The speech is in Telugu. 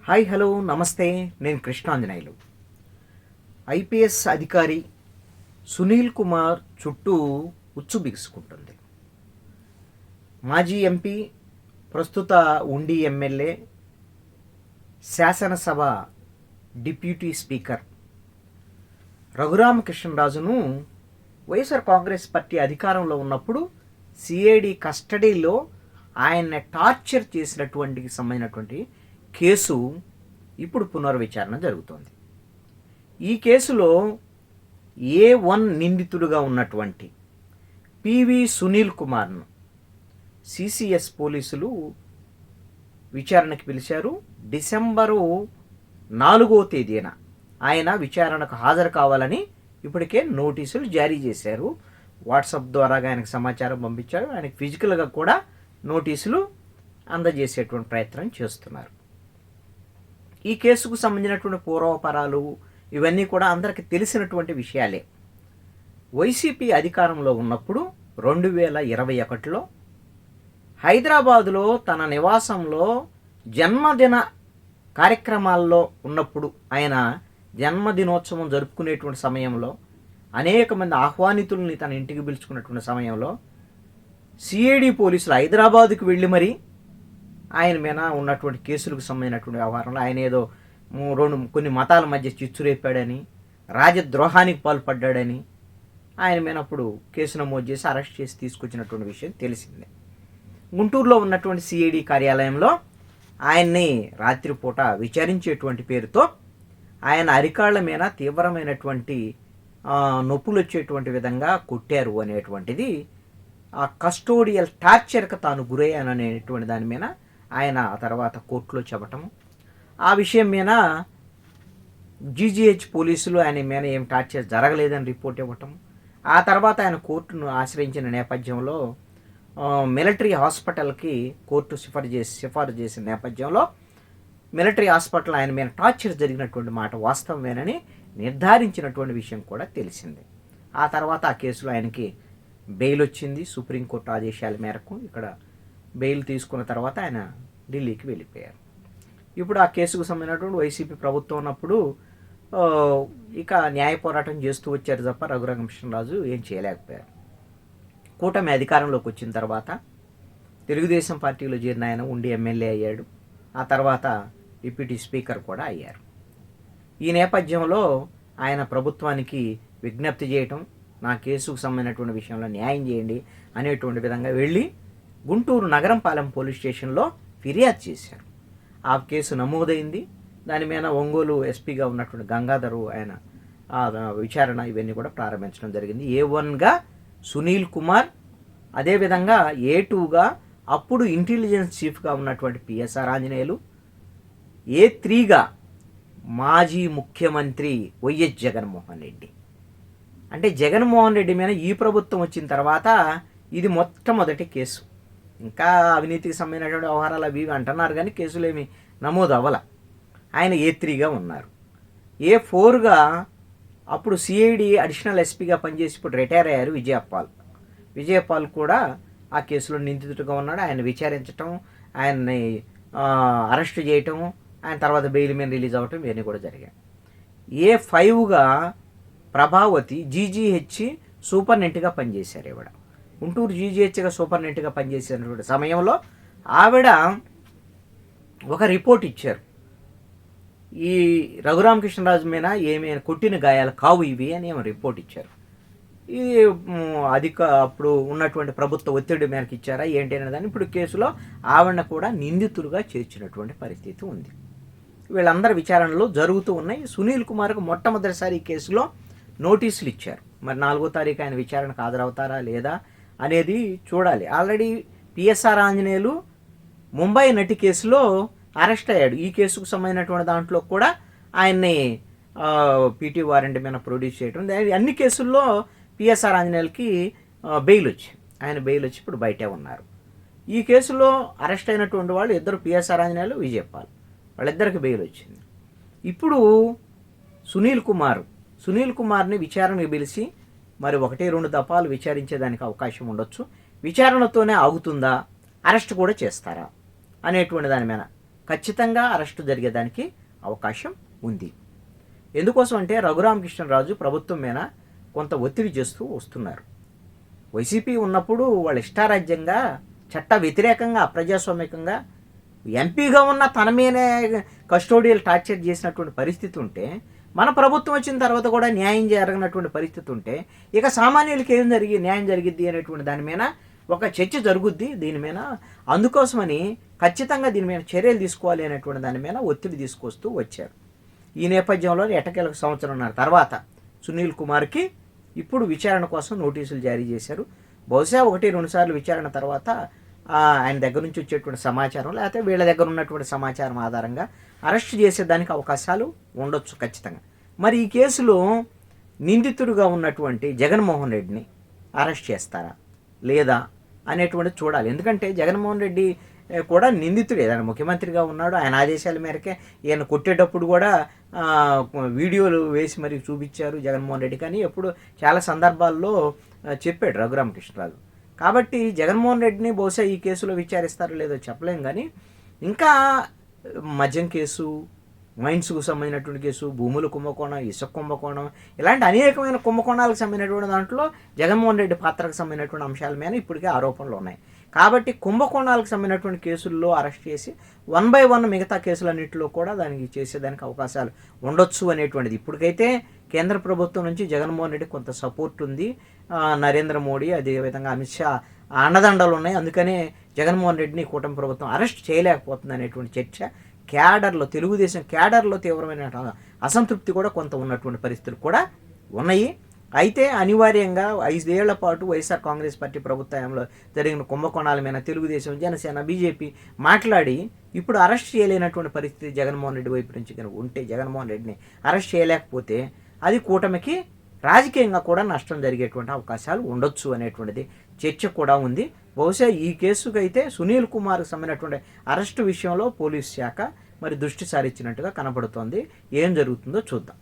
హాయ్ హలో నమస్తే. నేను కృష్ణాంజనేయులు. ఐపీఎస్ అధికారి సునీల్ కుమార్ చుట్టూ ఉచ్చు బిగుసుకుంటుంది. మాజీ ఎంపీ, ప్రస్తుత ఉండి ఎమ్మెల్యే, శాసనసభ డిప్యూటీ స్పీకర్ రఘురామకృష్ణరాజును వైఎస్ఆర్ కాంగ్రెస్ పార్టీ అధికారంలో ఉన్నప్పుడు సిఐడి కస్టడీలో ఆయన్ని టార్చర్ చేసినటువంటి సంబంధించినటువంటి కేసు ఇప్పుడు పునర్విచారణ జరుగుతోంది. ఈ కేసులో A1 నిందితుడుగా ఉన్నటువంటి పివి సునీల్ కుమార్ను సిసిఎస్ పోలీసులు విచారణకు పిలిచారు. డిసెంబరు 4వ తేదీన ఆయన విచారణకు హాజరు కావాలని ఇప్పటికే నోటీసులు జారీ చేశారు. వాట్సాప్ ద్వారా ఆయనకు సమాచారం పంపించారు. ఆయనకు ఫిజికల్గా కూడా నోటీసులు అందజేసేటువంటి ప్రయత్నం చేస్తున్నారు. ఈ కేసుకు సంబంధించినటువంటి పూర్వపరాలు ఇవన్నీ కూడా అందరికీ తెలిసినటువంటి విషయాలే. వైసీపీ అధికారంలో ఉన్నప్పుడు 2021లో హైదరాబాదులో తన నివాసంలో జన్మదిన కార్యక్రమాల్లో ఉన్నప్పుడు, ఆయన జన్మదినోత్సవం జరుపుకునేటువంటి సమయంలో అనేక మంది ఆహ్వానితుల్ని తన ఇంటికి పిలుచుకున్నటువంటి సమయంలో సిఐడి పోలీసులు హైదరాబాదుకు వెళ్ళి మరీ ఆయన మీద ఉన్నటువంటి కేసులకు సంబంధించినటువంటి వ్యవహారంలో ఆయన ఏదో కొన్ని మతాల మధ్య చిచ్చురేపాడని, రాజద్రోహానికి పాల్పడ్డాడని ఆయన మీద అప్పుడు కేసు నమోదు చేసి అరెస్ట్ చేసి తీసుకొచ్చినటువంటి విషయం తెలిసిందే. గుంటూరులో ఉన్నటువంటి సిఐడి కార్యాలయంలో ఆయన్ని రాత్రిపూట విచారించేటువంటి పేరుతో ఆయన అరికాళ్ల మీద తీవ్రమైనటువంటి నొప్పులు వచ్చేటువంటి విధంగా కొట్టారు అనేటువంటిది, ఆ కస్టోడియల్ టార్చర్కి తాను గురయ్యాను అనేటువంటి దాని మీద ఆయన ఆ తర్వాత కోర్టులో చెప్పటం, ఆ విషయం మీద జీజీహెచ్ పోలీసులు ఆయన మీద ఏం టార్చర్ జరగలేదని రిపోర్ట్ ఇవ్వటం, ఆ తర్వాత ఆయన కోర్టును ఆశ్రయించిన నేపథ్యంలో మిలిటరీ హాస్పిటల్కి కోర్టు సిఫారు చేసిన నేపథ్యంలో మిలిటరీ హాస్పిటల్ ఆయన మీద టార్చర్ జరిగినటువంటి మాట వాస్తవమేనని నిర్ధారించినటువంటి విషయం కూడా తెలిసింది. ఆ తర్వాత ఆ కేసులో ఆయనకి బెయిల్ వచ్చింది. సుప్రీంకోర్టు ఆదేశాల మేరకు ఇక్కడ బెయిల్ తీసుకున్న తర్వాత ఆయన ఢిల్లీకి వెళ్ళిపోయారు. ఇప్పుడు ఆ కేసుకు సంబంధించినటువంటి వైసీపీ ప్రభుత్వం ఉన్నప్పుడు ఇక న్యాయ పోరాటం చేస్తూ వచ్చారు తప్ప రఘురామకృష్ణరాజు ఏం చేయలేకపోయారు. కూటమి అధికారంలోకి వచ్చిన తర్వాత తెలుగుదేశం పార్టీలో చేరిన ఆయన ఉండి ఎమ్మెల్యే అయ్యాడు. ఆ తర్వాత డిప్యూటీ స్పీకర్ కూడా అయ్యారు. ఈ నేపథ్యంలో ఆయన ప్రభుత్వానికి విజ్ఞప్తి చేయటం, నా కేసుకు సంబంధించినటువంటి విషయంలో న్యాయం చేయండి అనేటువంటి విధంగా వెళ్ళి గుంటూరు నగరంపాలెం పోలీస్ స్టేషన్లో ఫిర్యాదు చేశారు. ఆ కేసు నమోదైంది. దాని మీద ఒంగోలు ఎస్పీగా ఉన్నటువంటి గంగాధరు ఆయన విచారణ ఇవన్నీ కూడా ప్రారంభించడం జరిగింది. A1గా సునీల్ కుమార్, అదేవిధంగా A2గా అప్పుడు ఇంటెలిజెన్స్ చీఫ్గా ఉన్నటువంటి పిఎస్ఆర్ ఆంజనేయులు, A3గా మాజీ ముఖ్యమంత్రి వైఎస్ జగన్మోహన్ రెడ్డి. అంటే జగన్మోహన్ రెడ్డి మీద ఈ ప్రభుత్వం వచ్చిన తర్వాత ఇది మొట్టమొదటి కేసు. ఇంకా అవినీతికి సంబంధించినటువంటి వ్యవహారాలు అవి అంటున్నారు కానీ కేసులు ఏమి నమోదు అవ్వాల. ఆయన A3గా ఉన్నారు. A4గా అప్పుడు సిఐడి అడిషనల్ ఎస్పీగా పనిచేసి ఇప్పుడు రిటైర్ అయ్యారు విజయపాల్ కూడా ఆ కేసులో నిందితుడిగా ఉన్నాడు. ఆయన విచారించటం, ఆయన్ని అరెస్ట్ చేయటం, ఆయన తర్వాత బెయిల్ మీద రిలీజ్ అవ్వటం ఇవన్నీ కూడా జరిగాయి. A5గా ప్రభావతి జీజీహెచ్ సూపరింటెండెంట్గా పనిచేశారు. ఈవిడ గుంటూరు జీజీహెచ్గా సూపరింటెండెంట్గా పనిచేసినటువంటి సమయంలో ఆవిడ ఒక రిపోర్ట్ ఇచ్చారు. ఈ రఘురామకృష్ణరాజు మీద ఏమైనా కొట్టిన గాయాలు కావు ఇవి అని ఏమో రిపోర్ట్ ఇచ్చారు. ఇది అప్పుడు ఉన్నటువంటి ప్రభుత్వ ఒత్తిడి మేరకు ఇచ్చారా ఏంటి అనేదాన్ని ఇప్పుడు కేసులో ఆవిడను కూడా నిందితులుగా చేర్చినటువంటి పరిస్థితి ఉంది. వీళ్ళందరి విచారణలు జరుగుతూ ఉన్నాయి. సునీల్ కుమార్కు మొట్టమొదటిసారి ఈ కేసులో నోటీసులు ఇచ్చారు. మరి 4వ తారీఖు ఆయన విచారణకు హాజరవుతారా లేదా అనేది చూడాలి. ఆల్రెడీ పిఎస్ఆర్ ఆంజనేయులు ముంబై నటి కేసులో అరెస్ట్ అయ్యాడు. ఈ కేసుకు సంబంధించినటువంటి దాంట్లో కూడా ఆయన్ని పీటీ వారెంట్ మీద ప్రొడ్యూస్ చేయడం, అన్ని కేసుల్లో పిఎస్ఆర్ ఆంజనేయులకి బెయిల్ వచ్చింది. ఆయన బెయిల్ వచ్చి ఇప్పుడు బయటే ఉన్నారు. ఈ కేసులో అరెస్ట్ అయినటువంటి వాళ్ళు ఇద్దరు పిఎస్ఆర్ ఆంజనేయులు, విజయపాల్, వాళ్ళిద్దరికి బెయిల్ వచ్చింది. ఇప్పుడు సునీల్ కుమార్ని విచారణకు పిలిచి మరి 1-2 దఫాలు విచారించేదానికి అవకాశం ఉండొచ్చు. విచారణతోనే ఆగుతుందా, అరెస్ట్ కూడా చేస్తారా అనేటువంటి దాని మీద ఖచ్చితంగా అరెస్టు జరిగేదానికి అవకాశం ఉంది. ఎందుకోసం అంటే రఘురామకృష్ణరాజు ప్రభుత్వం మీద కొంత ఒత్తిడి చేస్తూ వస్తున్నారు. వైసీపీ ఉన్నప్పుడు వాళ్ళ ఇష్టారాజ్యంగా చట్ట వ్యతిరేకంగా అప్రజాస్వామికంగా ఎంపీగా ఉన్న తన మీదే కస్టోడియల్ టార్చర్ చేసినటువంటి పరిస్థితి ఉంటే, మన ప్రభుత్వం వచ్చిన తర్వాత కూడా న్యాయం జరగనటువంటి పరిస్థితి ఉంటే, ఇక సామాన్యులకి ఏం న్యాయం జరిగిద్ది అనేటువంటి దాని మీద ఒక చర్చ జరుగుద్ది దీని మీద. అందుకోసమని ఖచ్చితంగా దీని మీద చర్యలు తీసుకోవాలి అనేటువంటి దాని మీద ఒత్తిడి తీసుకొస్తూ వచ్చారు. ఈ నేపథ్యంలో ఎట్టకేలకు సంవత్సరంన్నర తర్వాత సునీల్ కుమార్కి ఇప్పుడు విచారణ కోసం నోటీసులు జారీ చేశారు. బహుశా 1-2 సార్లు విచారణ తర్వాత ఆయన దగ్గర నుంచి వచ్చేటువంటి సమాచారం లేకపోతే వీళ్ళ దగ్గర ఉన్నటువంటి సమాచారం ఆధారంగా అరెస్ట్ చేసేదానికి అవకాశాలు ఉండొచ్చు ఖచ్చితంగా. మరి ఈ కేసులో నిందితుడిగా ఉన్నటువంటి జగన్మోహన్ రెడ్డిని అరెస్ట్ చేస్తారా లేదా అనేటువంటిది చూడాలి. ఎందుకంటే జగన్మోహన్ రెడ్డి కూడా నిందితుడు, ఏదైనా ముఖ్యమంత్రిగా ఉన్నాడు. ఆయన ఆదేశాల మేరకే ఈయన కొట్టేటప్పుడు కూడా వీడియోలు వేసి మరి చూపించారు జగన్మోహన్ రెడ్డి. కానీ ఎప్పుడు చాలా సందర్భాల్లో చెప్పాడు రఘురామకృష్ణరాజు. కాబట్టి జగన్మోహన్ రెడ్డిని బహుశా ఈ కేసులో విచారిస్తారో లేదో చెప్పలేం. కానీ ఇంకా మద్యం కేసు, మైన్స్కు సంబంధించినటువంటి కేసు, భూముల కుంభకోణం, ఇసుక కుంభకోణం, ఇలాంటి అనేకమైన కుంభకోణాలకు సంబంధించినటువంటి దాంట్లో జగన్మోహన్ రెడ్డి పాత్రకు సంబంధించినటువంటి అంశాల మీద ఇప్పటికే ఆరోపణలు ఉన్నాయి. కాబట్టి కుంభకోణాలకు సంబంధించినటువంటి కేసుల్లో అరెస్ట్ చేసి 1 by 1 మిగతా కేసులన్నింటిలో కూడా దానికి చేసేదానికి అవకాశాలు ఉండొచ్చు అనేటువంటిది. ఇప్పటికైతే కేంద్ర ప్రభుత్వం నుంచి జగన్మోహన్ రెడ్డి కొంత సపోర్ట్ ఉంది. నరేంద్ర మోడీ, అదేవిధంగా అమిత్ షా అండదండలు ఉన్నాయి. అందుకనే జగన్మోహన్ రెడ్డిని కూటమి ప్రభుత్వం అరెస్ట్ చేయలేకపోతుంది అనేటువంటి చర్చ క్యాడర్లో, తెలుగుదేశం క్యాడర్లో తీవ్రమైన అసంతృప్తి కూడా కొంత ఉన్నటువంటి పరిస్థితులు కూడా ఉన్నాయి. అయితే అనివార్యంగా 5 ఏళ్ల పాటు వైఎస్ఆర్ కాంగ్రెస్ పార్టీ ప్రభుత్వంలో జరిగిన కుంభకోణాల మీద తెలుగుదేశం, జనసేన, బీజేపీ మాట్లాడి ఇప్పుడు అరెస్ట్ చేయలేనటువంటి పరిస్థితి జగన్మోహన్ రెడ్డి వైపు నుంచి కనుక ఉంటే, జగన్మోహన్ రెడ్డిని అరెస్ట్ చేయలేకపోతే అది కూటమికి రాజకీయంగా కూడా నష్టం జరిగేటువంటి అవకాశాలు ఉండొచ్చు అనేటువంటిది చర్చ కూడా ఉంది. బహుశా ఈ కేసుకు అయితే సునీల్ కుమార్కి సంబంధించినటువంటి అరెస్టు విషయంలో పోలీస్ శాఖ మరి దృష్టి సారించినట్టుగా కనబడుతోంది. ఏం జరుగుతుందో చూద్దాం.